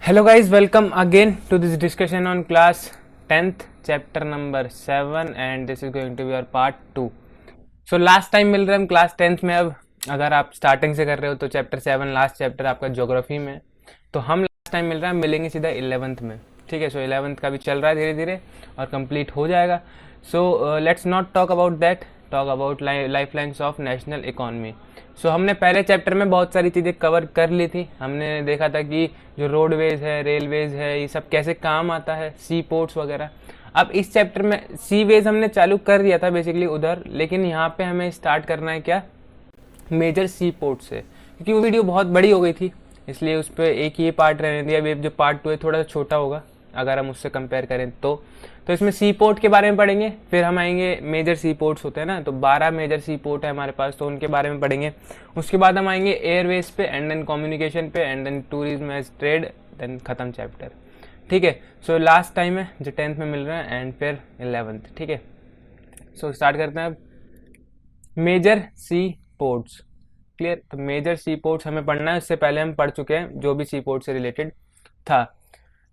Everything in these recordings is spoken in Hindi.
Hello guys, welcome again to this discussion on class 10th chapter number 7 and this is going to be our part 2. So last time मिल रहे हम क्लास 10th में। अब अगर आप स्टार्टिंग से कर रहे हो तो चैप्टर 7 लास्ट चैप्टर आपका ज्योग्राफी में, तो हम लास्ट टाइम मिल रहा है मिलेंगे सीधा 11th में। ठीक है, सो 11th का भी चल रहा है धीरे धीरे और कंप्लीट हो जाएगा। So let's not talk about that, talk about life lines of national economy. सो हमने पहले चैप्टर में बहुत सारी चीज़ें कवर कर ली थी। हमने देखा था कि जो रोडवेज है, रेलवेज है, ये सब कैसे काम आता है, सी पोर्ट्स वगैरह। अब इस चैप्टर में सी वेज हमने चालू कर दिया था बेसिकली उधर, लेकिन यहाँ पे हमें स्टार्ट करना है क्या, मेजर सी पोर्ट से, क्योंकि वो वीडियो बहुत बड़ी हो गई थी इसलिए उस पर एक ही पार्ट रहने दिया। अभी जो पार्ट 2 है थोड़ा सा छोटा होगा अगर हम उससे कंपेयर करें तो इसमें सी पोर्ट के बारे में पढ़ेंगे। फिर हम आएंगे मेजर सी पोर्ट्स होते हैं ना, तो 12 मेजर सी पोर्ट है हमारे पास, तो उनके बारे में पढ़ेंगे। उसके बाद हम आएंगे एयरवेज पे एंड देन कम्युनिकेशन पे and then tourism as trade, then खत्म चैप्टर। ठीक है, सो लास्ट टाइम है जो 10th में मिल रहा है एंड फिर 11th। ठीक है, सो स्टार्ट करते हैं अब। Major sea ports, clear. तो मेजर सी पोर्ट्स हमें पढ़ना है, इससे पहले हम पढ़ चुके हैं जो भी सी पोर्ट से रिलेटेड था।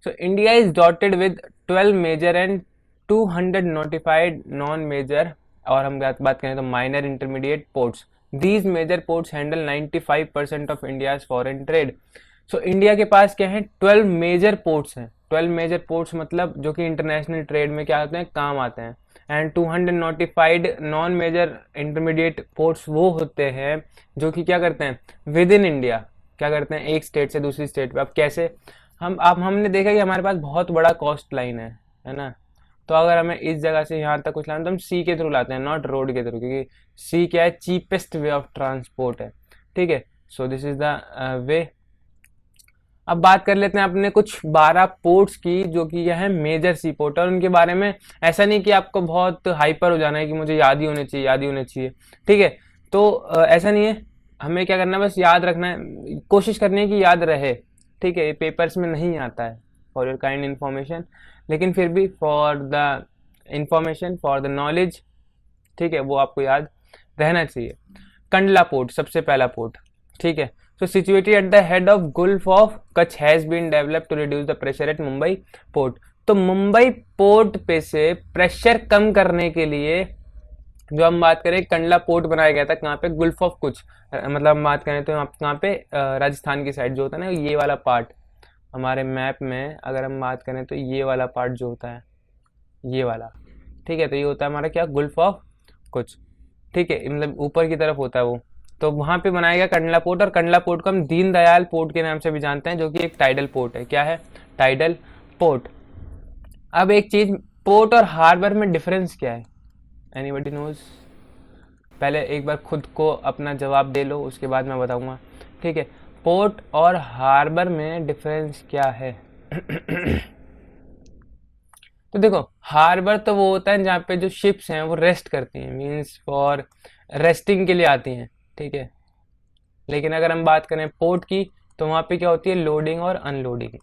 So India is dotted with 12 major and 200 notified non-major, और हम बात करें तो minor intermediate ports. These major ports handle 95% of India's foreign trade. So India के पास क्या है, 12 major ports हैं। 12 major ports मतलब जो कि इंटरनेशनल ट्रेड में क्या होते हैं, काम आते हैं। And 200 notified non major intermediate ports वो होते हैं जो कि क्या करते हैं, विद इन इंडिया क्या करते हैं, एक स्टेट से दूसरी स्टेट पे। अब कैसे, हमने देखा कि हमारे पास बहुत बड़ा कॉस्ट लाइन है ना, तो अगर हमें इस जगह से यहाँ तक कुछ लाना तो हम सी के थ्रू लाते हैं, नॉट रोड के थ्रू, क्योंकि सी क्या है, चीपेस्ट वे ऑफ ट्रांसपोर्ट है। ठीक है, so this is the way. अब बात कर लेते हैं अपने कुछ 12 पोर्ट्स की जो कि यह है मेजर सी पोर्ट, और उनके बारे में ऐसा नहीं कि आपको बहुत हाइपर हो जाना है कि मुझे याद ही होने चाहिए, याद ही होने चाहिए। ठीक है, तो ऐसा नहीं है, हमें क्या करना है, बस याद रखना है, कोशिश करनी है कि याद रहे। ठीक है, ये पेपर्स में नहीं आता है फॉर योर काइंड इन्फॉर्मेशन, लेकिन फिर भी for the information, for the knowledge, ठीक है, वो आपको याद रहना चाहिए। कंडला पोर्ट सबसे पहला पोर्ट। ठीक है, so situated at the head of gulf of Kutch has been developed to reduce the pressure at Mumbai port. तो मुंबई पोर्ट पे से प्रेशर कम करने के लिए जो हम बात करें, कंडला पोर्ट बनाया गया था कहाँ पे, गुल्फ ऑफ कुछ, मतलब हम बात करें तो कहाँ पे, राजस्थान की साइड जो होता है ना, ये वाला पार्ट हमारे मैप में अगर हम बात करें तो ये वाला पार्ट जो होता है, ये वाला। ठीक है, तो ये होता है हमारा क्या, गुल्फ ऑफ कुछ। ठीक है, मतलब ऊपर की तरफ होता है वो, तो वहाँ पे बनाया गया कंडला पोर्ट। और कंडला पोर्ट को हम दीनदयाल पोर्ट के नाम से भी जानते हैं, जो कि एक टाइडल पोर्ट है। क्या है, टाइडल पोर्ट। अब एक चीज, पोर्ट और हार्बर में डिफरेंस क्या है, एनीबडी नोज? पहले एक बार खुद को अपना जवाब दे लो, उसके बाद मैं बताऊंगा। ठीक है, पोर्ट और हार्बर में डिफरेंस क्या है? तो देखो, हार्बर तो वो होता है जहाँ पे जो शिप्स हैं वो रेस्ट करती हैं, मींस फॉर रेस्टिंग के लिए आती हैं। ठीक है, लेकिन अगर हम बात करें पोर्ट की तो वहाँ पे क्या होती है, लोडिंग और अनलोडिंग।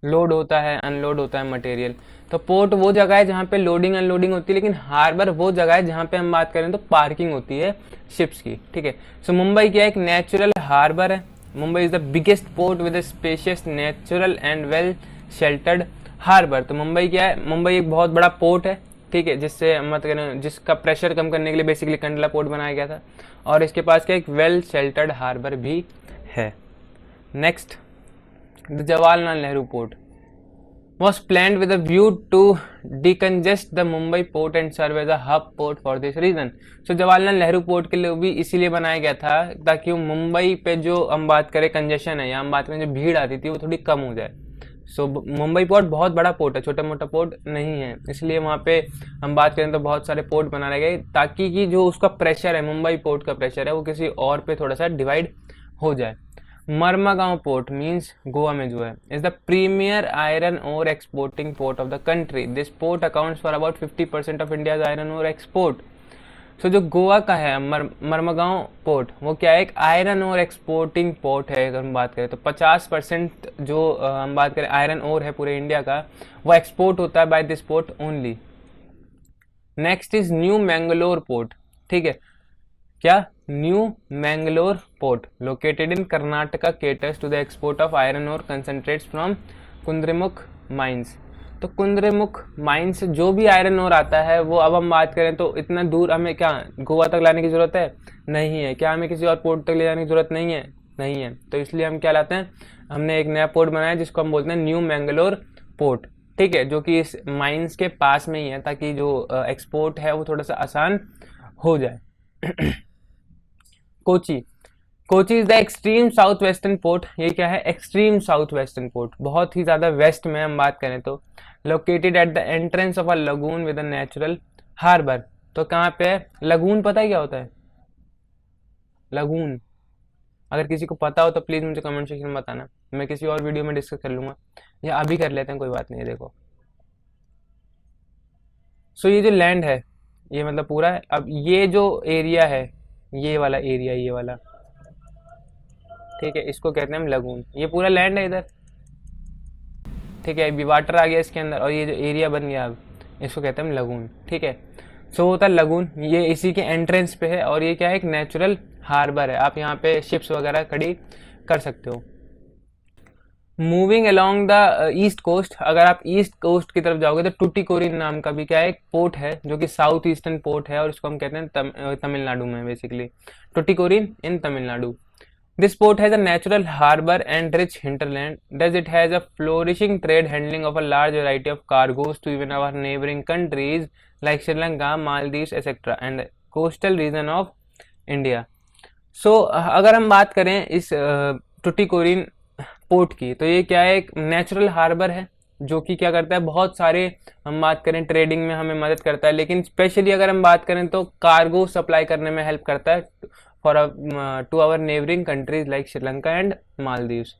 लोड होता है, अनलोड होता है मटेरियल। तो पोर्ट वो जगह है जहाँ पे लोडिंग अनलोडिंग होती है, लेकिन हार्बर वो जगह है जहाँ पे हम बात करें तो पार्किंग होती है शिप्स की। ठीक है, सो मुंबई क्या एक नेचुरल हार्बर है। Mumbai is the biggest port with spacious natural and well sheltered harbour. तो मुंबई क्या है, मुंबई एक बहुत बड़ा पोर्ट है। ठीक है, जिससे मत करें, जिसका प्रेशर कम करने के लिए बेसिकली कंडला पोर्ट बनाया गया था, और इसके पास क्या एक वेल शेल्टर्ड हार्बर भी है। Next, the Jawaharlal Nehru Port was planned with a view to decongest the Mumbai port and serve as a hub port for this reason. So Jawaharlal Nehru port के लिए भी इसीलिए बनाया गया था ताकि मुंबई पे जो हम बात करें कंजेशन है या हम बात करें जो भीड़ आती थी वो थोड़ी कम हो जाए। सो मुंबई पोर्ट बहुत बड़ा पोर्ट है, छोटा मोटा पोर्ट नहीं है, इसलिए वहाँ पे हम बात करें तो बहुत सारे पोर्ट बनाए गए ताकि कि जो उसका प्रेशर है, मुंबई पोर्ट का प्रेशर है, वो किसी और पे थोड़ा सा डिवाइड हो जाए। मरमागांव पोर्ट मीन्स गोवा में जो है, is the premier iron ore exporting port of the country. This port accounts for about 50% of India's iron ore export. So जो गोवा का है मरमागांव पोर्ट, वो क्या है, एक आयरन ओर एक्सपोर्टिंग पोर्ट है। अगर हम बात करें तो 50% जो हम बात करें आयरन ओर है पूरे इंडिया का, वो एक्सपोर्ट होता है by this port only. Next is new Mangalore port. ठीक है, क्या, new Mangalore port located in Karnataka caters to the export of iron और कंसनट्रेट्स फ्रॉम कुंद्रेमुख माइंस। तो कुंद्रेमुख माइन से जो भी आयरन ओर आता है वो, अब हम बात करें तो इतना दूर हमें क्या गोवा तक लाने की जरूरत है, नहीं है। क्या हमें किसी और पोर्ट तक ले जाने की जरूरत नहीं है, नहीं है। तो इसलिए हम क्या लाते हैं, हमने एक नया पोर्ट बनाया जिसको हम बोलते हैं न्यू मैंगलोर पोर्ट, ठीक है, जो कि इस माइंस के पास में ही है, ताकि जो एक्सपोर्ट है वो थोड़ा सा आसान हो जाए। Kochi, Kochi is the extreme south western port. ये क्या है, एक्सट्रीम साउथ वेस्टर्न पोर्ट, बहुत ही ज्यादा वेस्ट में हम बात करें तो। Located at the entrance of a lagoon with a natural harbour. तो कहाँ पे है लगून, पता है क्या होता है लगून? अगर किसी को पता हो तो प्लीज मुझे कमेंट सेक्शन में बताना, मैं किसी और वीडियो में डिस्कस कर लूंगा, या अभी कर लेते हैं, कोई बात नहीं है। देखो, सो ये जो लैंड है ये मतलब पूरा है। अब ये जो एरिया है, ये वाला एरिया, ये वाला, ठीक है, इसको कहते हैं हम लगून। ये पूरा लैंड है इधर, ठीक है, अभी वाटर आ गया इसके अंदर और ये जो एरिया बन गया अब, इसको कहते हैं हम लगून, ठीक है। सो होता है लगून, ये इसी के एंट्रेंस पे है और ये क्या है, एक नेचुरल हार्बर है। आप यहाँ पे शिप्स वगैरह खड़ी कर सकते हो। Moving along the east coast, अगर आप ईस्ट कोस्ट की तरफ जाओगे तो टुटीकोरिन नाम का भी क्या है, एक पोर्ट है जो कि साउथ ईस्टर्न पोर्ट है और इसको हम कहते हैं तमिलनाडु में basically, Tuticorin in Tamil Nadu. This port has a natural harbor and rich hinterland, thus it has a flourishing trade handling of a large variety of cargoes to even our neighboring countries like Sri Lanka, Maldives, etc. and the coastal region of India. So अगर हम बात करें इस टुटीकोरिन पोर्ट की, तो ये क्या है, एक नेचुरल हार्बर है जो कि क्या करता है, बहुत सारे हम बात करें ट्रेडिंग में हमें मदद करता है, लेकिन स्पेशली अगर हम बात करें तो कार्गो सप्लाई करने में हेल्प करता है for to our neighbouring countries like Sri Lanka and Maldives,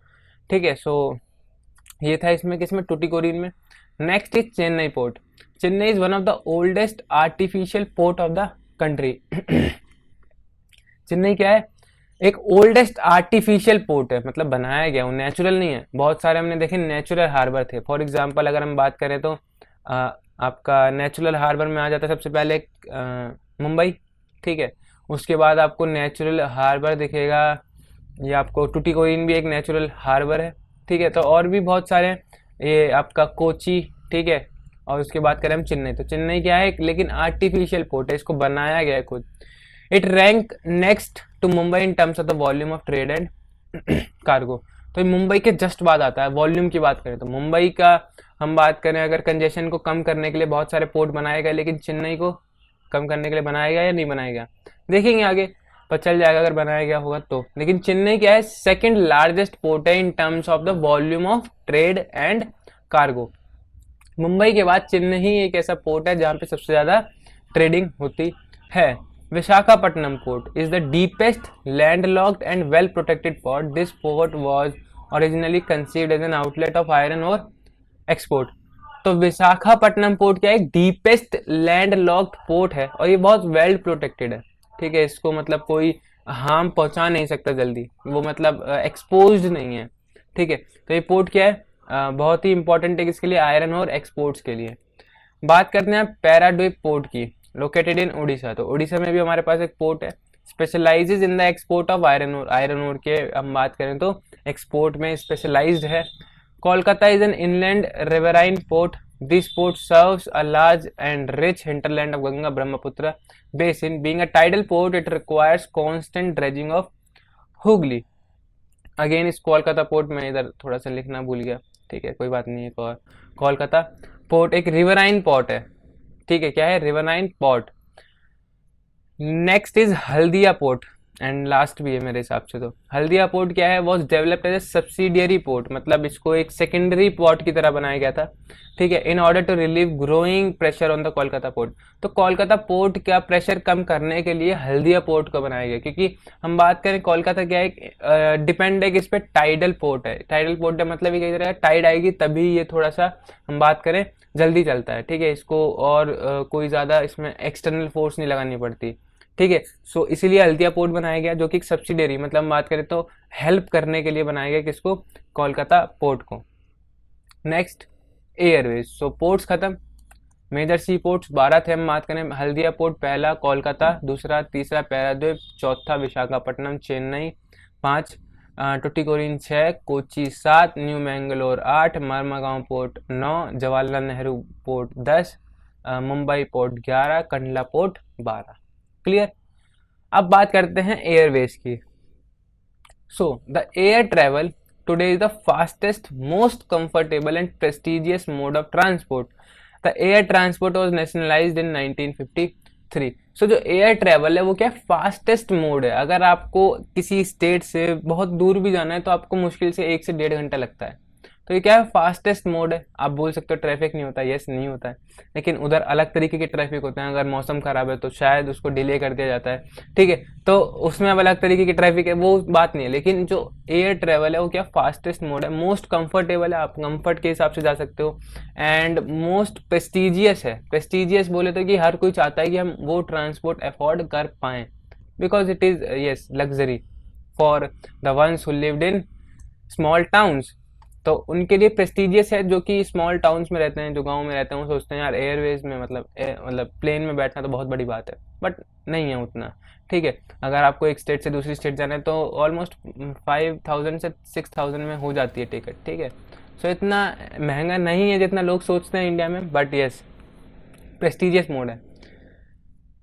ठीक है। सो ये था इसमें किसमें, टुटीकोरिन में। Next is Chennai port. Chennai is one of the oldest artificial port of the country. Chennai क्या है, एक ओल्डेस्ट आर्टिफिशियल पोर्ट है, मतलब बनाया गया, वो नेचुरल नहीं है। बहुत सारे हमने देखे नेचुरल हार्बर थे। फॉर एग्जांपल अगर हम बात करें तो आपका नेचुरल हार्बर में आ जाता है सबसे पहले मुंबई, ठीक है। उसके बाद आपको नेचुरल हार्बर दिखेगा, ये आपको टुटीकोरिन भी एक नेचुरल हार्बर है, ठीक है। तो और भी बहुत सारे हैं, ये आपका कोची, ठीक है। और उसके बाद करें हम चेन्नई, तो चेन्नई क्या है, लेकिन आर्टिफिशियल पोर्ट है, इसको बनाया गया है खुद। It rank next to Mumbai in terms of the volume of trade and cargo. तो मुंबई के जस्ट बाद आता है। वॉल्यूम की बात करें तो मुंबई का हम बात करें, अगर कंजेशन को कम करने के लिए बहुत सारे पोर्ट बनाए गए, लेकिन चेन्नई को कम करने के लिए बनाया गया या नहीं बनाया गया, देखेंगे आगे पता चल जाएगा अगर बनाया गया होगा तो। लेकिन चेन्नई क्या है, सेकंड लार्जेस्ट पोर्ट है इन terms of the volume of trade and cargo. Mumbai के बाद चेन्नई एक ऐसा पोर्ट है जहां पे सबसे ज्यादा ट्रेडिंग होती है। Visakhapatnam port is the deepest landlocked and well protected port. This port was originally conceived as an outlet of iron और एक्सपोर्ट। तो विशाखापट्टनम पोर्ट क्या है, डीपेस्ट लैंडलॉक्ड पोर्ट है और ये बहुत वेल प्रोटेक्टेड है, ठीक है। इसको मतलब कोई हार्म पहुंचा नहीं सकता जल्दी, वो मतलब एक्सपोज्ड नहीं है, ठीक है। तो ये पोर्ट क्या है, बहुत ही इंपॉर्टेंट है किसके लिए, आयरन और एक्सपोर्ट्स के लिए। बात करते हैं पैराद्वीप पोर्ट की, लोकेटेड इन उड़ीसा। तो उड़ीसा में भी हमारे पास एक पोर्ट है, specialises in the export of iron और। आयरन और के हम बात करें तो एक्सपोर्ट में स्पेशलाइज्ड है। Kolkata is an inland riverine port. This port serves a large and rich hinterland of Ganga Brahmaputra basin. Being a tidal port, it requires constant dredging of Hooghly. Again इस कोलकाता पोर्ट में इधर थोड़ा सा लिखना भूल गया, ठीक है, कोई बात नहीं है। और कोलकाता पोर्ट एक रिवराइन पोर्ट है, ठीक है, क्या है, riverine port. Next is Haldia port and last भी है मेरे हिसाब से। तो हल्दिया पोर्ट क्या है, was developed as a subsidiary port, मतलब इसको एक सेकेंडरी पोर्ट की तरह बनाया गया था, ठीक है, in order to relieve growing pressure on the Kolkata port. तो कोलकाता पोर्ट का प्रेशर कम करने के लिए हल्दिया पोर्ट को बनाया गया, क्योंकि हम बात करें कोलकाता क्या है, डिपेंड है कि इस पे टाइडल पोर्ट है। टाइडल पोर्ट है मतलब ये कह रहा है टाइड आएगी तभी ये थोड़ा सा हम बात करें जल्दी चलता है, ठीक है। इसको और कोई ज्यादा इसमें एक्सटर्नल फोर्स नहीं लगानी पड़ती, ठीक है। सो इसीलिए हल्दिया पोर्ट बनाया गया, जो कि एक सब्सिडरी, मतलब हम बात करें तो हेल्प करने के लिए बनाया गया किसको, कोलकाता पोर्ट को। Next airways. सो पोर्ट्स खत्म, मेजर सी पोर्ट्स 12 थे, हम बात करें हल्दिया पोर्ट पहला कोलकाता, दूसरा तीसरा पैराद्वीप, चौथा Visakhapatnam Chennai, 5 Tuticorin, 6 Kochi, 7 new Mangalore, 8 Marmagao port, 9 Jawaharlal Nehru port, 10 Mumbai port, 11 Kandla port, 12। Clear. अब बात करते हैं एयरवेज की। So the air travel today is the fastest, most comfortable and prestigious mode of transport. The air transport was nationalised in 1953। So जो एयर ट्रेवल है वो क्या फास्टेस्ट मोड है। अगर आपको किसी स्टेट से बहुत दूर भी जाना है तो आपको मुश्किल से 1 से 1.5 घंटा लगता है। तो ये क्या है, फास्टेस्ट मोड है। आप बोल सकते हो ट्रैफिक नहीं होता, यस नहीं होता है, लेकिन उधर अलग तरीके के ट्रैफिक होते हैं। अगर मौसम खराब है तो शायद उसको डिले कर दिया जाता है, ठीक है, तो उसमें अब अलग तरीके की ट्रैफिक है, वो बात नहीं है। लेकिन जो एयर ट्रेवल है वो क्या फास्टेस्ट मोड है, मोस्ट कंफर्टेबल है, आप कंफर्ट के हिसाब से जा सकते हो, एंड मोस्ट प्रेस्टिजियस है। प्रेस्टिजियस बोले तो कि हर कोई चाहता है कि हम वो ट्रांसपोर्ट अफोर्ड कर पाएँ, because it is yes luxury for the ones who lived in small towns. तो उनके लिए प्रेस्टिजियस है, जो कि स्मॉल टाउन्स में रहते हैं, जो गांव में रहते हैं, वो सोचते हैं यार एयरवेज में मतलब प्लेन में बैठना तो बहुत बड़ी बात है, बट नहीं है उतना, ठीक है। अगर आपको एक स्टेट से दूसरी स्टेट जाना है तो ऑलमोस्ट 5,000 से 6,000 में हो जाती है टिकट, ठीक है। सो इतना महंगा नहीं है जितना लोग सोचते हैं इंडिया में, बट यस प्रेस्टिजियस मोड है।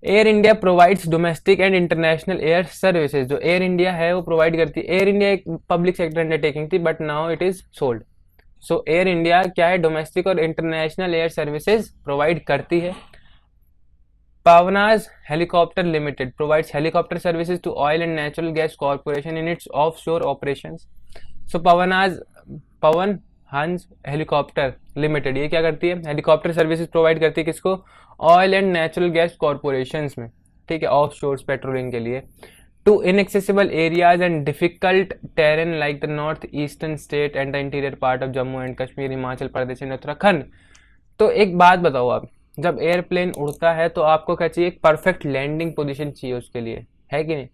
Air India provides domestic and international air services. जो एयर इंडिया है वो प्रोवाइड करती है, एयर इंडिया एक पब्लिक सेक्टर अंडरटेकिंग थी but now it is sold. So air India क्या है, डोमेस्टिक और इंटरनेशनल एयर सर्विसेज प्रोवाइड करती है। Pawan Hans helicopter limited provides helicopter services to oil and natural gas corporation in its offshore operations. So Pawan Hans helicopter limited ये क्या करती है, हेलीकॉप्टर सर्विसेज प्रोवाइड करती है किसको, oil and natural gas corporations में, ठीक है, ऑफ शोर्स पेट्रोलिंग के लिए, to inaccessible areas and difficult terrain like the north eastern state and the interior part of Jammu and Kashmir, Himachal Pradesh and Uttarakhand. तो एक बात बताओ आप, जब एयरप्लेन उड़ता है तो आपको क्या चाहिए, एक परफेक्ट लैंडिंग पोजीशन चाहिए उसके लिए, है कि नहीं।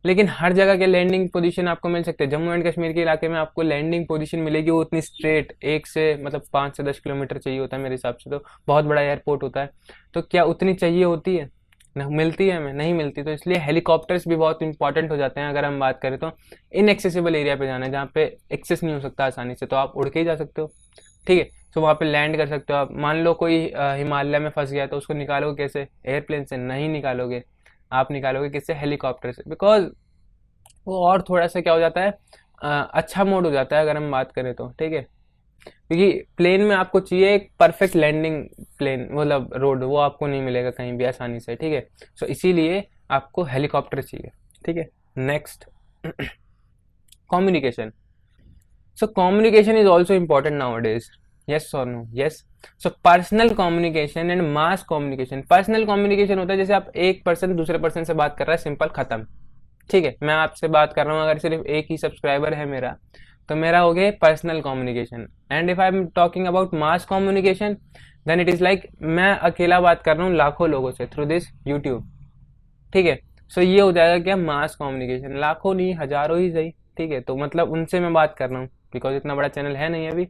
लेकिन हर जगह के लैंडिंग पोजीशन आपको मिल सकते हैं। जम्मू एंड कश्मीर के इलाके में आपको लैंडिंग पोजीशन मिलेगी वो उतनी स्ट्रेट, एक से मतलब 5 से 10 किलोमीटर चाहिए होता है मेरे हिसाब से, तो बहुत बड़ा एयरपोर्ट होता है। तो क्या उतनी चाहिए होती है, न मिलती है हमें, नहीं मिलती। तो इसलिए हेलीकॉप्टर्स भी बहुत इंपॉर्टेंट हो जाते हैं। अगर हम बात करें तो इनएक्सेसिबल एरिया पे जाना है जहाँ पे एक्सेस नहीं हो सकता आसानी से, तो आप उड़ के ही जा सकते हो, ठीक है। तो वहाँ पे लैंड कर सकते हो आप। मान लो कोई हिमालय में फंस गया तो उसको निकालोगे कैसे, एयरप्लेन से नहीं निकालोगे, आप निकालोगे किससे, हेलीकॉप्टर से, बिकॉज वो और थोड़ा सा क्या हो जाता है, अच्छा मोड हो जाता है अगर हम बात करें तो, ठीक है। क्योंकि प्लेन में आपको चाहिए एक परफेक्ट लैंडिंग प्लेन, मतलब रोड, वो आपको नहीं मिलेगा कहीं भी आसानी से, ठीक है। सो इसीलिए आपको हेलीकॉप्टर चाहिए, ठीक है। Next communication. So communication is also important nowadays, yes और no, yes. So personal communication and mass communication. Personal communication होता है जैसे आप एक पर्सन दूसरे पर्सन से बात कर रहा है, सिंपल खत्म, ठीक है। मैं आपसे बात कर रहा हूँ, अगर सिर्फ एक ही सब्सक्राइबर है मेरा, तो मेरा हो गया personal communication. And if I am talking about mass communication, then it is like मैं अकेला बात कर रहा हूँ लाखों लोगों से थ्रू दिस यूट्यूब, ठीक है। सो ये हो जाएगा क्या, मास कम्युनिकेशन, लाखों नहीं हजारों ही सही, ठीक है। तो मतलब उनसे मैं बात कर रहा हूँ, बिकॉज इतना बड़ा चैनल है नहीं अभी,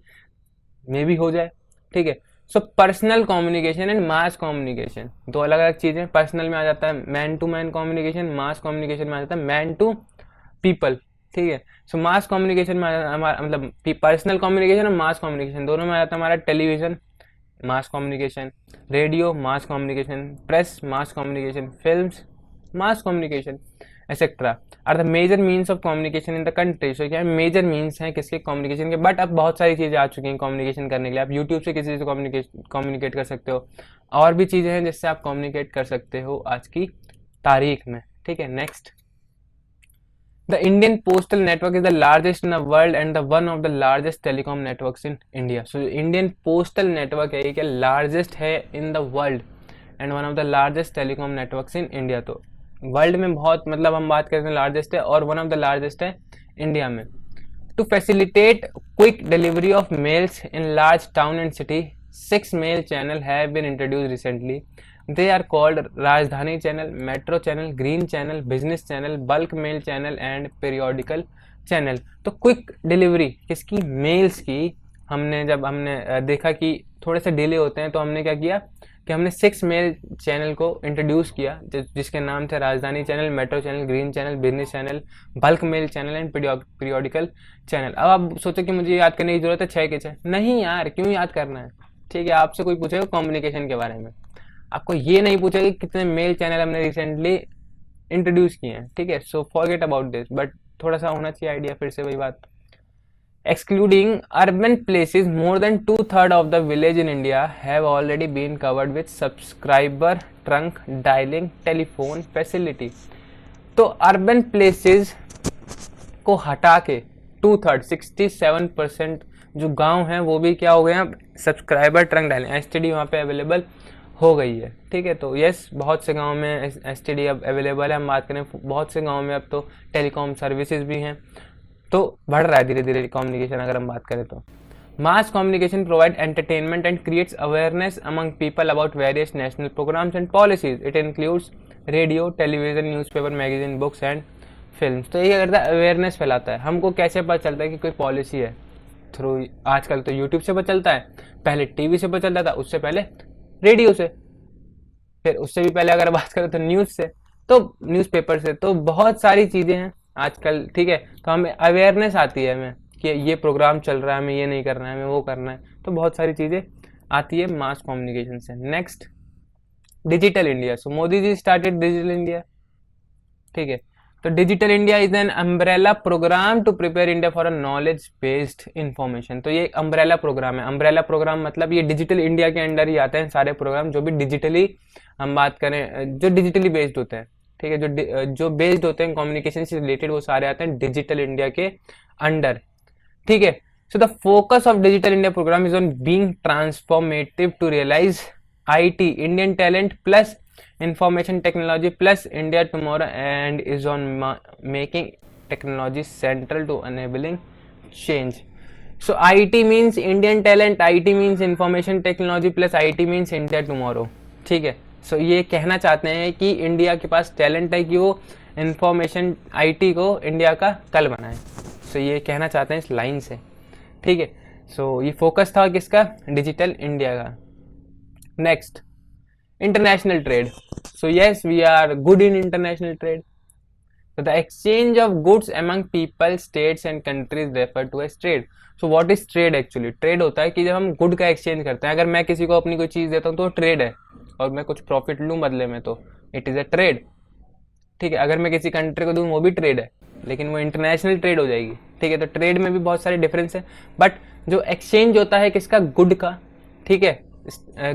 मे भी हो जाए, ठीक है। So personal communication and mass communication दो अलग अलग चीजें। पर्सनल में आ जाता है man to man communication, mass communication में आ जाता है मैन टू पीपल, ठीक है। सो मास कम्युनिकेशन में हमारा मतलब पर्सनल कम्युनिकेशन और मास कम्युनिकेशन दोनों में आ जाता है हमारा television, mass communication, radio, mass communication, press, mass communication, films, mass communication, etcetera are the major means of communication in the country. So क्या मेजर मीन्स हैं किसके, कम्युनिकेशन के। बट अब बहुत सारी चीज़ें आ चुकी हैं कम्युनिकेशन करने के लिए। आप यूट्यूब से किसी से कम्युनिकेट कर सकते हो, और भी चीज़ें हैं जिससे आप कम्युनिकेट कर सकते हो आज की तारीख में, ठीक है। Next, the Indian postal network is the largest in the world and the one of the largest telecom networks in India. So Indian postal network है ये क्या लार्जेस्ट है in the world and one of the largest telecom networks in India. तो वर्ल्ड में बहुत मतलब हम बात करते हैं लार्जेस्ट है, और वन ऑफ द लार्जेस्ट है इंडिया में। To facilitate quick delivery of mails in large town and city, 6 mail channel have been introduced recently. They are called Rajdhani channel, metro channel, green channel, business channel, bulk mail channel and periodical channel. तो क्विक डिलीवरी किसकी, मेल्स की। जब हमने देखा कि थोड़े से डिले होते हैं तो हमने क्या किया, कि हमने 6 मेल चैनल को इंट्रोड्यूस किया, जिसके नाम थे Rajdhani channel, metro channel, green channel, business channel, bulk mail channel and periodical channel. अब आप सोचो कि मुझे याद करने की जरूरत है 6 के 6? नहीं यार, क्यों याद करना है? ठीक है, आपसे कोई पूछेगा कम्युनिकेशन के बारे में, आपको ये नहीं पूछेगा कि कितने मेल चैनल हमने रिसेंटली इंट्रोड्यूस किए हैं। ठीक है, so forget about this, but थोड़ा सा होना चाहिए आइडिया। फिर से वही बात, excluding urban places, more than 2/3 of the village in India have already been covered with subscriber trunk dialing telephone facility। तो अर्बन प्लेसेस को हटा के 2/3 67% जो गांव हैं वो भी क्या हो गए हैं, सब्सक्राइबर ट्रंक डायलिंग एसटीडी वहाँ पे अवेलेबल हो गई है। ठीक है, तो यस, बहुत से गांव में एसटीडी अब अवेलेबल है। हम बात करें बहुत से गांव में अब तो टेलीकॉम सर्विसेज भी हैं, तो बढ़ रहा है धीरे धीरे कम्युनिकेशन। अगर हम बात करें तो mass communication provide entertainment and creates awareness among people about various national programmes and policies. It includes radio, television, newspaper, magazine, books and films. तो ये क्या करता है, अवेयरनेस फैलाता है। हमको कैसे पता चलता है कि कोई पॉलिसी है? थ्रू, आजकल तो यूट्यूब से पता चलता है, पहले टीवी से पता चलता था, उससे पहले रेडियो से, फिर उससे भी पहले अगर बात करें तो न्यूज़ से, तो न्यूज़पेपर से। तो बहुत सारी चीज़ें हैं आजकल। ठीक है, तो हमें अवेयरनेस आती है हमें कि ये प्रोग्राम चल रहा है, हमें ये नहीं करना है, हमें वो करना है। तो बहुत सारी चीज़ें आती है मास कम्युनिकेशन से। Next, digital India. So Modi ji started digital India. ठीक है, तो digital India is an umbrella programme to prepare India for a knowledge based information. तो ये एक अम्ब्रेला प्रोग्राम है। अम्ब्रेला प्रोग्राम मतलब ये डिजिटल इंडिया के अंडर ही आते हैं सारे प्रोग्राम, जो भी डिजिटली हम बात करें, जो डिजिटली बेस्ड होते हैं। ठीक है, जो बेस्ड होते हैं कम्युनिकेशन से रिलेटेड, वो सारे आते हैं डिजिटल इंडिया के अंडर। ठीक है, so the focus of digital India programme is on being transformative to realise IT, Indian talent plus information technology plus India tomorrow, and is on making technology central to enabling change. So IT means Indian talent, IT means information technology plus IT means India tomorrow। ठीक है, सो ये कहना चाहते हैं कि इंडिया के पास टैलेंट है कि वो इंफॉर्मेशन IT को इंडिया का कल बनाए। सो ये कहना चाहते हैं इस लाइन से। ठीक है, सो ये फोकस था किसका, डिजिटल इंडिया का। Next, international trade. So yes, we are good in international trade. So the exchange of goods among people, states and countries referred to as trade. So what is trade actually? Trade होता है कि जब हम गुड का एक्सचेंज करते हैं। अगर मैं किसी को अपनी कोई चीज़ देता हूँ तो ट्रेड है, और मैं कुछ प्रॉफिट लूँ बदले में, तो इट इज़ अ ट्रेड। ठीक है, अगर मैं किसी कंट्री को दूँ वो भी ट्रेड है, लेकिन वो इंटरनेशनल ट्रेड हो जाएगी। ठीक है, तो ट्रेड में भी बहुत सारे डिफरेंस है, बट जो एक्सचेंज होता है किसका, गुड का। ठीक है,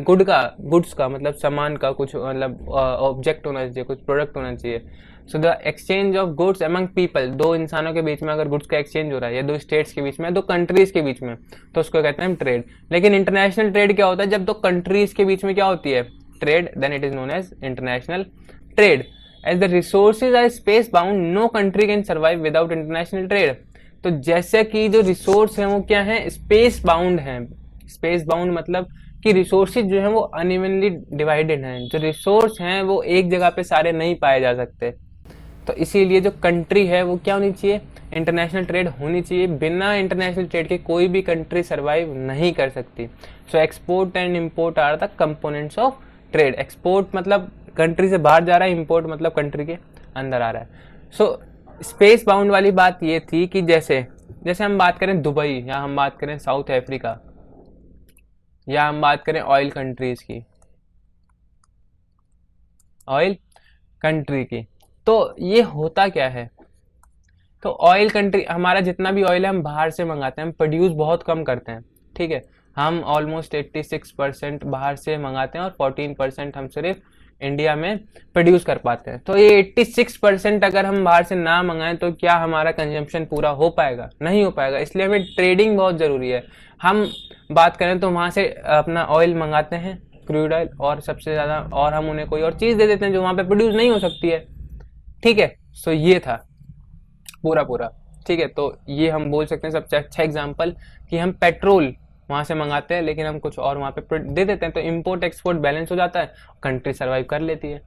गुड्स का मतलब सामान का, कुछ मतलब ऑब्जेक्ट होना चाहिए, कुछ प्रोडक्ट होना चाहिए। So the exchange of goods among people, दो इंसानों के बीच में अगर गुड्स का एक्सचेंज हो रहा है, या दो स्टेट्स के बीच में, दो कंट्रीज के बीच में, तो उसको कहते हैं ट्रेड। लेकिन इंटरनेशनल ट्रेड क्या होता है, जब दो कंट्रीज के बीच में क्या होती है, trade, then it is known as international trade. As the resources are space bound, no country can survive without international trade. तो जैसे कि जो रिसोर्स हैं वो क्या है, स्पेस बाउंड हैं। स्पेस बाउंड मतलब कि रिसोर्सेज जो हैं वो अनइवनली डिवाइडेड हैं। जो रिसोर्स हैं वो एक जगह पे सारे नहीं पाए जा सकते, तो इसीलिए जो कंट्री है वो क्या होनी चाहिए, इंटरनेशनल ट्रेड होनी चाहिए। बिना इंटरनेशनल ट्रेड के कोई भी कंट्री सर्वाइव नहीं कर सकती। So export and import are the components of trade. Export मतलब कंट्री से बाहर जा रहा है, इम्पोर्ट मतलब कंट्री के अंदर आ रहा है। सो स्पेस बाउंड वाली बात ये थी कि जैसे हम बात करें दुबई, या हम बात करें साउथ अफ्रीका, या हम बात करें ऑयल कंट्रीज की, ऑयल कंट्री की, तो ये होता क्या है, तो ऑयल कंट्री, हमारा जितना भी ऑयल है हम बाहर से मंगाते हैं, हम प्रोड्यूस बहुत कम करते हैं। ठीक है, हम ऑलमोस्ट 86% बाहर से मंगाते हैं और 14% हम सिर्फ इंडिया में प्रोड्यूस कर पाते हैं। तो ये 86% अगर हम बाहर से ना मंगाएं तो क्या हमारा कंजम्पशन पूरा हो पाएगा? नहीं हो पाएगा। इसलिए हमें ट्रेडिंग बहुत ज़रूरी है। हम बात करें तो वहाँ से अपना ऑयल मंगाते हैं, क्रूड ऑयल, और सबसे ज़्यादा, और हम उन्हें कोई और चीज़ दे देते हैं जो वहाँ पे प्रोड्यूस नहीं हो सकती है। ठीक है, सो ये था पूरा। ठीक है, तो ये हम बोल सकते हैं सबसे अच्छा एग्जाम्पल कि हम पेट्रोल वहाँ से मंगाते हैं लेकिन हम कुछ और वहाँ पे दे देते हैं, तो इम्पोर्ट एक्सपोर्ट बैलेंस हो जाता है, कंट्री सर्वाइव कर लेती है।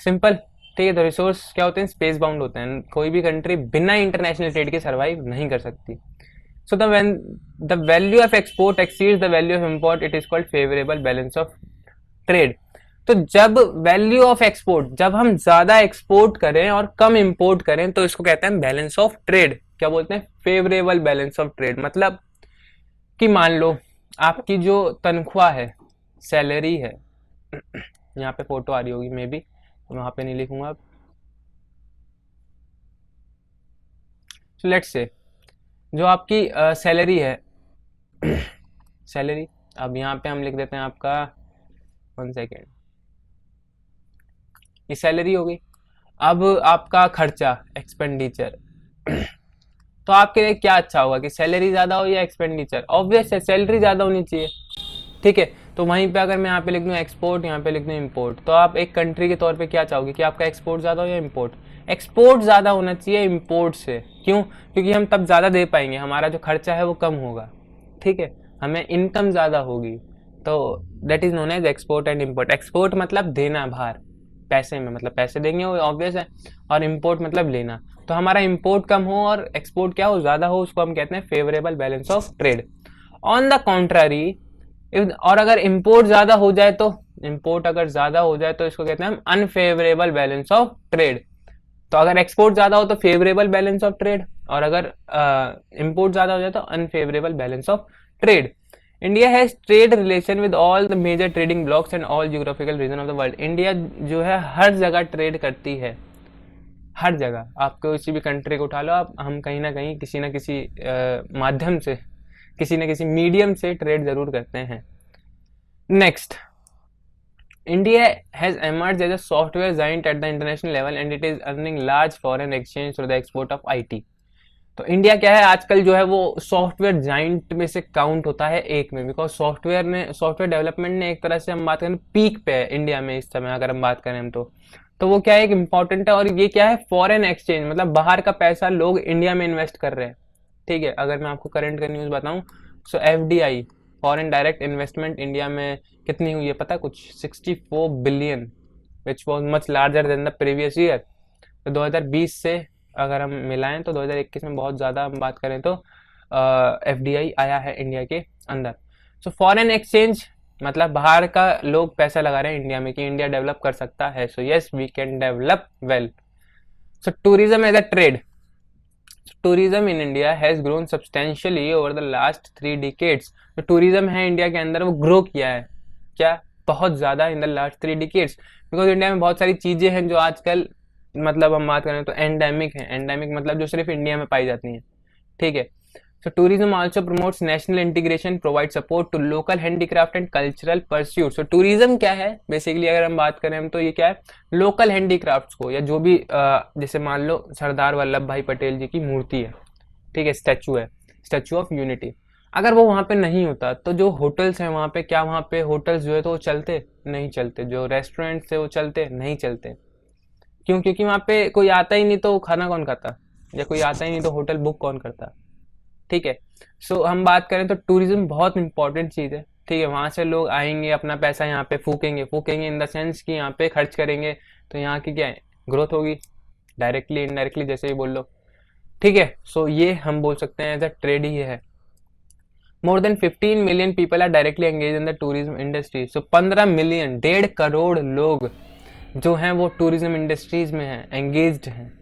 सिंपल। ठीक है, तो रिसोर्स क्या होते हैं, स्पेस बाउंड होते हैं। कोई भी कंट्री बिना इंटरनेशनल ट्रेड के सर्वाइव नहीं कर सकती। So the value of export exceeds the value of import, it is called favourable balance of trade. तो जब वैल्यू ऑफ एक्सपोर्ट, जब हम ज्यादा एक्सपोर्ट करें और कम इंपोर्ट करें तो इसको कहते हैं बैलेंस ऑफ ट्रेड। क्या बोलते हैं? Favourable balance of trade. मतलब कि मान लो आपकी जो तनख्वाह है, सैलरी है, यहाँ पे फोटो आ रही होगी मे बी, वहां पे नहीं लिखूंगा। लेट्स से जो आपकी सैलरी है सैलरी, अब यहाँ पे हम लिख देते हैं आपका, 1 सेकेंड, ये सैलरी हो गई। अब आपका खर्चा, एक्सपेंडिचर, तो आपके लिए क्या अच्छा होगा कि सैलरी ज्यादा हो या एक्सपेंडिचर? ऑब्वियस है सैलरी ज्यादा होनी चाहिए, ठीक है। तो वहीं पे अगर मैं यहाँ पे लिख दूँ एक्सपोर्ट, यहाँ पे लिख दूँ इम्पोर्ट, तो आप एक कंट्री के तौर पे क्या चाहोगे कि आपका एक्सपोर्ट ज्यादा हो या इम्पोर्ट? एक्सपोर्ट ज्यादा होना चाहिए इम्पोर्ट से। क्यों? क्योंकि हम तब ज्यादा दे पाएंगे, हमारा जो खर्चा है वो कम होगा, ठीक है, हमें इनकम ज्यादा होगी। तो that is known as export and import. Export मतलब देना बाहर पैसे में, मतलब पैसे देंगे वो ऑब्वियस है, और इम्पोर्ट मतलब लेना। तो हमारा इम्पोर्ट कम हो और एक्सपोर्ट क्या हो, ज्यादा हो, उसको हम कहते हैं favourable balance of trade. On the contrary, और अगर इम्पोर्ट ज्यादा हो जाए तो, इम्पोर्ट अगर ज्यादा हो जाए तो इसको कहते हैं हम अनफेवरेबल बैलेंस ऑफ ट्रेड। तो अगर एक्सपोर्ट ज्यादा हो तो फेवरेबल बैलेंस ऑफ ट्रेड, और अगर इम्पोर्ट ज्यादा हो जाए तो unfavourable balance of trade. India has trade relation with all the major trading blocs and all geographical region of the world. India जो है हर जगह ट्रेड करती है, हर जगह। आप किसी भी कंट्री को उठा लो आप, हम कहीं ना कहीं किसी ना किसी माध्यम से, किसी न किसी मीडियम से ट्रेड जरूर करते हैं। Next, India has emerged as a software giant at the international level and it is earning large foreign exchange through the export of IT। तो इंडिया क्या है आजकल जो है वो सॉफ्टवेयर जाइंट में से काउंट होता है एक में, बिकॉज सॉफ्टवेयर डेवलपमेंट ने एक तरह से हम बात करें पीक पे है इंडिया में इस समय, अगर हम बात करें हम तो वो क्या है, एक इम्पॉर्टेंट है। और ये क्या है, फॉरेन एक्सचेंज, मतलब बाहर का पैसा लोग इंडिया में इन्वेस्ट कर रहे हैं, ठीक है। अगर मैं आपको करंट का न्यूज बताऊं, सो FDI, foreign direct investment India में कितनी हुई है पता कुछ? 64 billion, which was much larger than the previous year. तो 2020 से अगर हम मिलाएं तो 2021 में बहुत ज़्यादा हम बात करें तो FDI आया है इंडिया के अंदर। सो फॉरेन एक्सचेंज मतलब बाहर का लोग पैसा लगा रहे हैं इंडिया में कि इंडिया डेवलप कर सकता है। So yes, we can develop well. So tourism as a trade, tourism in India has grown substantially over the last 3 decades. जो टूरिज्म है इंडिया के अंदर वो ग्रो किया है, क्या? बहुत ज्यादा in the last 3 decades, because India में बहुत सारी चीजें हैं जो आजकल, मतलब हम बात करें तो एंडेमिक है। एंडेमिक मतलब जो सिर्फ इंडिया में पाई जाती हैं, ठीक है। So tourism also promotes national integration, provide support to local handicraft and cultural pursuit. So tourism क्या है बेसिकली, अगर हम बात करें हम तो ये क्या है, लोकल हैंडीक्राफ्ट्स को, या जो भी जैसे मान लो सरदार वल्लभ भाई पटेल जी की मूर्ति है, ठीक है, स्टैचू है, स्टैचू ऑफ यूनिटी, अगर वो वहाँ पे नहीं होता तो जो होटल्स हैं वहाँ पे, क्या वहाँ पे होटल्स जो है तो वो चलते नहीं चलते, जो रेस्टोरेंट्स थे वो चलते नहीं चलते। क्यों? क्योंकि वहाँ पे कोई आता ही नहीं तो खाना कौन खाता, या कोई आता ही नहीं तो होटल बुक कौन करता, ठीक है। सो हम बात करें तो टूरिज्म बहुत इंपॉर्टेंट चीज़ है, ठीक है। वहाँ से लोग आएंगे, अपना पैसा यहाँ पे फूकेंगे इन द सेंस कि यहाँ पे खर्च करेंगे, तो यहाँ की क्या है, ग्रोथ होगी, डायरेक्टली इनडायरेक्टली जैसे ही बोल लो, ठीक है। सो ये हम बोल सकते हैं एज अ ट्रेड ही है। More than 15 million people are directly engage in the tourism industry. So 15 million, 1.5 crore लोग जो हैं वो टूरिज्म इंडस्ट्रीज में हैं, एंगेज्ड हैं।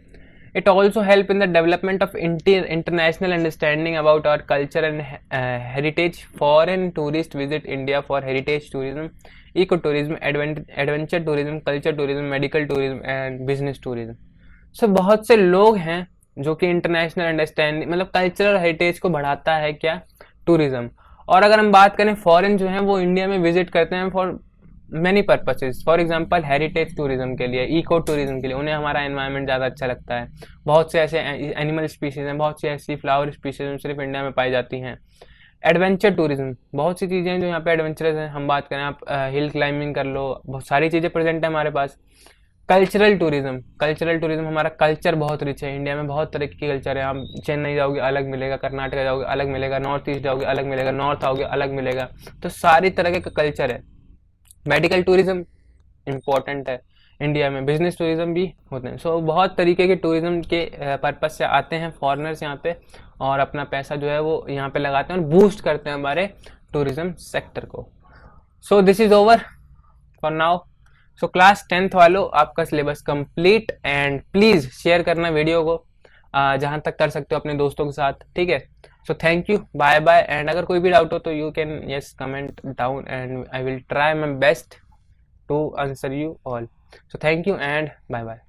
It also help in the development of international understanding about our culture and heritage. Foreign tourists visit India for heritage tourism, ecotourism, adventure tourism, culture tourism, medical tourism and business tourism. So बहुत से लोग हैं जो कि इंटरनेशनल अंडरस्टैंडिंग, मतलब कल्चरल हेरिटेज को बढ़ाता है क्या, टूरिज्म। और अगर हम बात करें फॉरेन जो है वो इंडिया में विजिट करते हैं for many purposes. For example heritage tourism के लिए, इको टूरिज्म के लिए, उन्हें हमारा एनवायरनमेंट ज़्यादा अच्छा लगता है। बहुत से ऐसे एनिमल स्पीशीज़ हैं, बहुत सी ऐसी फ्लावर स्पीशीज़ सिर्फ इंडिया में पाई जाती हैं। एडवेंचर टूरिज्म, बहुत सी चीज़ें हैं जो यहाँ पे एडवेंचरस हैं। हम बात करें आप हिल क्लाइंबिंग कर लो, बहुत सारी चीज़ें प्रेजेंट है हमारे पास। कल्चरल टूरिज्म, हमारा कल्चर बहुत रिच है, इंडिया में बहुत तरह की कल्चर है। आप चेन्नई जाओगे अलग मिलेगा, कर्नाटक जाओगे अलग मिलेगा, नॉर्थ ईस्ट जाओगे अलग मिलेगा, नॉर्थ आओगे अलग मिलेगा, तो सारी तरह का कल्चर है। मेडिकल टूरिज्म इम्पोर्टेंट है इंडिया में, बिजनेस टूरिज्म भी होते हैं। सो बहुत तरीके के टूरिज्म के पर्पज से आते हैं फॉरेनर्स यहाँ पे, और अपना पैसा जो है वो यहाँ पे लगाते हैं और बूस्ट करते हैं हमारे टूरिज्म सेक्टर को। So this is over, for now. So class 10th वालों, आपका syllabus complete, and please share करना वीडियो को जहाँ तक कर सकते हो अपने दोस्तों के साथ, ठीक है। So thank you, bye bye, and अगर कोई भी डाउट हो तो you can yes comment down and I will try my best to answer you all. So thank you and bye bye.